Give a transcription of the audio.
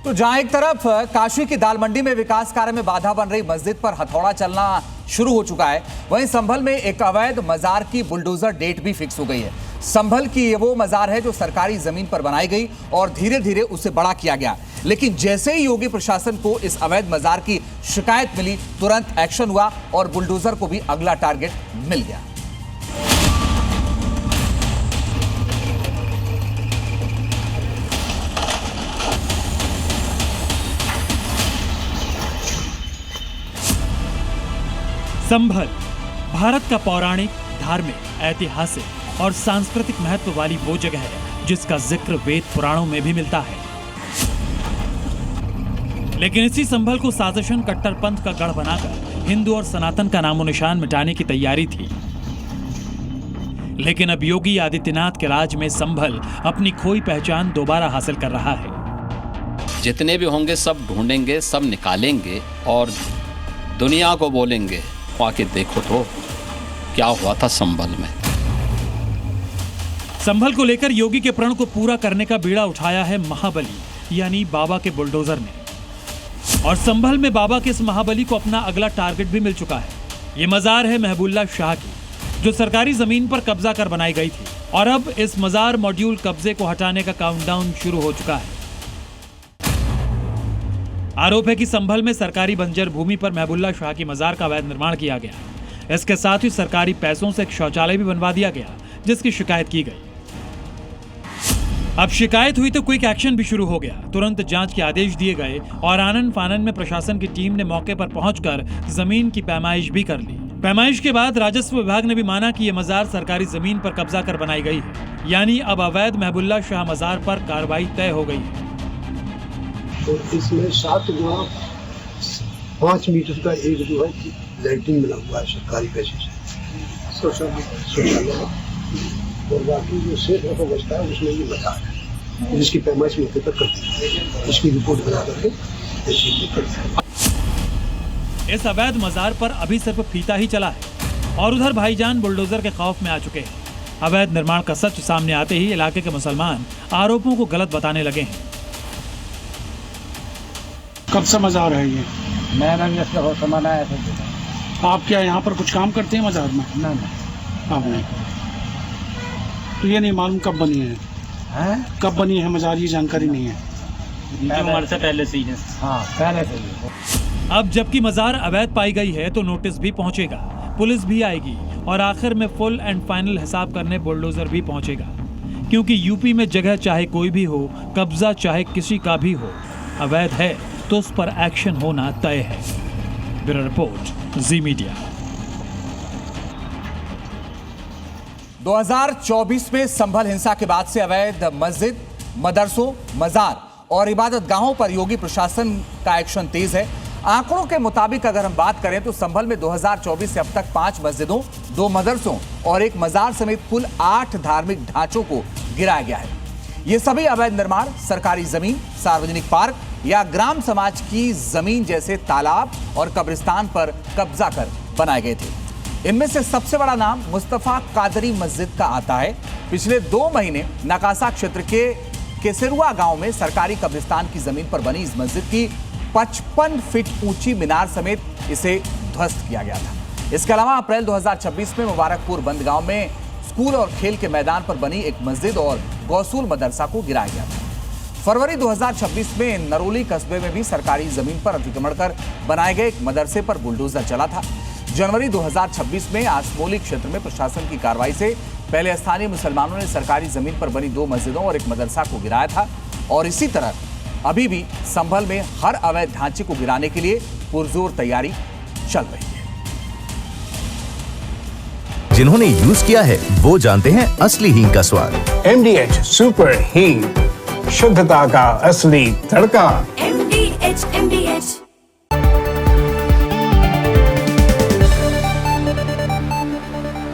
तो जहां एक तरफ काशी की दाल मंडी में विकास कार्य में बाधा बन रही मस्जिद पर हथौड़ा चलना शुरू हो चुका है, वहीं संभल में एक अवैध मजार की बुलडोजर डेट भी फिक्स हो गई है। संभल की ये वो मजार है जो सरकारी जमीन पर बनाई गई और धीरे धीरे उसे बड़ा किया गया, लेकिन जैसे ही योगी प्रशासन को इस अवैध मजार की शिकायत मिली, तुरंत एक्शन हुआ और बुलडोजर को भी अगला टारगेट मिल गया। संभल भारत का पौराणिक, धार्मिक, ऐतिहासिक और सांस्कृतिक महत्व वाली वो जगह है जिसका जिक्र वेद पुराणों में भी मिलता है। लेकिन इसी संभल को साजिशन कट्टरपंथ का गढ़ बनाकर हिंदू और सनातन का नामो निशान मिटाने की तैयारी थी। लेकिन अब योगी आदित्यनाथ के राज में संभल अपनी खोई पहचान दोबारा हासिल कर रहा है। जितने भी होंगे सब ढूंढेंगे, सब निकालेंगे और दुनिया को बोलेंगे, आके देखो तो क्या हुआ था संभल में। संभल को लेकर योगी के प्रण को पूरा करने का बीड़ा उठाया है महाबली यानी बाबा के बुलडोजर ने। और संभल में बाबा के इस महाबली को अपना अगला टारगेट भी मिल चुका है। ये मजार है महबुल्ला शाह की, जो सरकारी जमीन पर कब्जा कर बनाई गई थी। और अब इस मजार मॉड्यूल कब्जे को हटाने का काउंटडाउन शुरू हो चुका है। आरोप है कि संभल में सरकारी बंजर भूमि पर महबुल्ला शाह की मजार का अवैध निर्माण किया गया। इसके साथ ही सरकारी पैसों से एक शौचालय भी बनवा दिया गया, जिसकी शिकायत की गई। अब शिकायत हुई तो क्विक एक्शन भी शुरू हो गया। तुरंत जांच के आदेश दिए गए और आनन फानन में प्रशासन की टीम ने मौके पर पहुंचकर जमीन की पैमाइश भी कर ली। पैमाइश के बाद राजस्व विभाग ने भी माना कि यह मजार सरकारी जमीन पर कब्जा कर बनाई गई है, यानी अब अवैध महबुल्ला शाह मजार पर कार्रवाई तय हो गई है। और इसमें 7 गुना 5 मीटर का एक जो है लैट्रिन बना हुआ है सरकारी पैसे से, शौचालय, और बाकी जो शेष रकम बचता है उसमें ये मजार है जिसकी पैमाइश मौके पर करती है, इसकी रिपोर्ट बना करके इस अवैध मजार पर अभी सिर्फ फीता ही चला है और उधर भाईजान बुलडोजर के खौफ में आ चुके हैं। अवैध निर्माण का सच सामने आते ही इलाके के मुसलमान आरोपों को गलत बताने लगे हैं। कब से मजार है ये? मैं सामान आया था। आप क्या यहाँ पर कुछ काम करते हैं मजार में? ना आप नहीं। तो ये नहीं मालूम कब बनी है? कब बनी है मजार, ये जानकारी नहीं है। उम्र से पहले से ही है। हाँ, पहले से ही। अब जबकि मजार अवैध पाई गई है तो नोटिस भी पहुंचेगा, पुलिस भी आएगी और आखिर में फुल एंड फाइनल हिसाब करने बुलडोजर भी पहुंचेगा। क्योंकि यूपी में जगह चाहे कोई भी हो, कब्जा चाहे किसी का भी हो, अवैध है तो उस पर एक्शन होना तय है। ब्यूरो रिपोर्ट, जी मीडिया। 2024 में संभल हिंसा के बाद से अवैध मस्जिद, मदरसों, मजार और इबादत गाहों पर योगी प्रशासन का एक्शन तेज है। आंकड़ों के मुताबिक अगर हम बात करें तो संभल में 2024 से अब तक 5 मस्जिदों, 2 मदरसों और 1 मजार समेत कुल 8 धार्मिक ढांचों को गिराया गया है। ये सभी अवैध निर्माण सरकारी जमीन, सार्वजनिक पार्क या ग्राम समाज की जमीन जैसे तालाब और कब्रिस्तान पर कब्जा कर बनाए गए थे। इनमें से सबसे बड़ा नाम मुस्तफा कादरी मस्जिद का आता है। पिछले 2 महीने नकासा क्षेत्र के केसरुआ गांव में सरकारी कब्रिस्तान की जमीन पर बनी इस मस्जिद की 55 फीट ऊंची मीनार समेत इसे ध्वस्त किया गया था। इसके अलावा अप्रैल 2026 में मुबारकपुर बंदगांव में स्कूल और खेल के मैदान पर बनी एक मस्जिद और गौसूल मदरसा को गिराया गया था। फरवरी 2026 में नरोली कस्बे में भी सरकारी जमीन पर अतिक्रमण कर बनाए गए एक मदरसे पर बुलडोजर चला था। जनवरी 2026 में आसमोली क्षेत्र में प्रशासन की कार्रवाई से पहले स्थानीय मुसलमानों ने सरकारी जमीन पर बनी 2 मस्जिदों और एक मदरसा को गिराया था। और इसी तरह अभी भी संभल में हर अवैध ढांचे को गिराने के लिए पुरजोर तैयारी चल रही है। जिन्होंने यूज किया है वो जानते हैं असली हींग का स्वाद। MDH सुपर हींग, शुद्धता का असली तड़का। MDH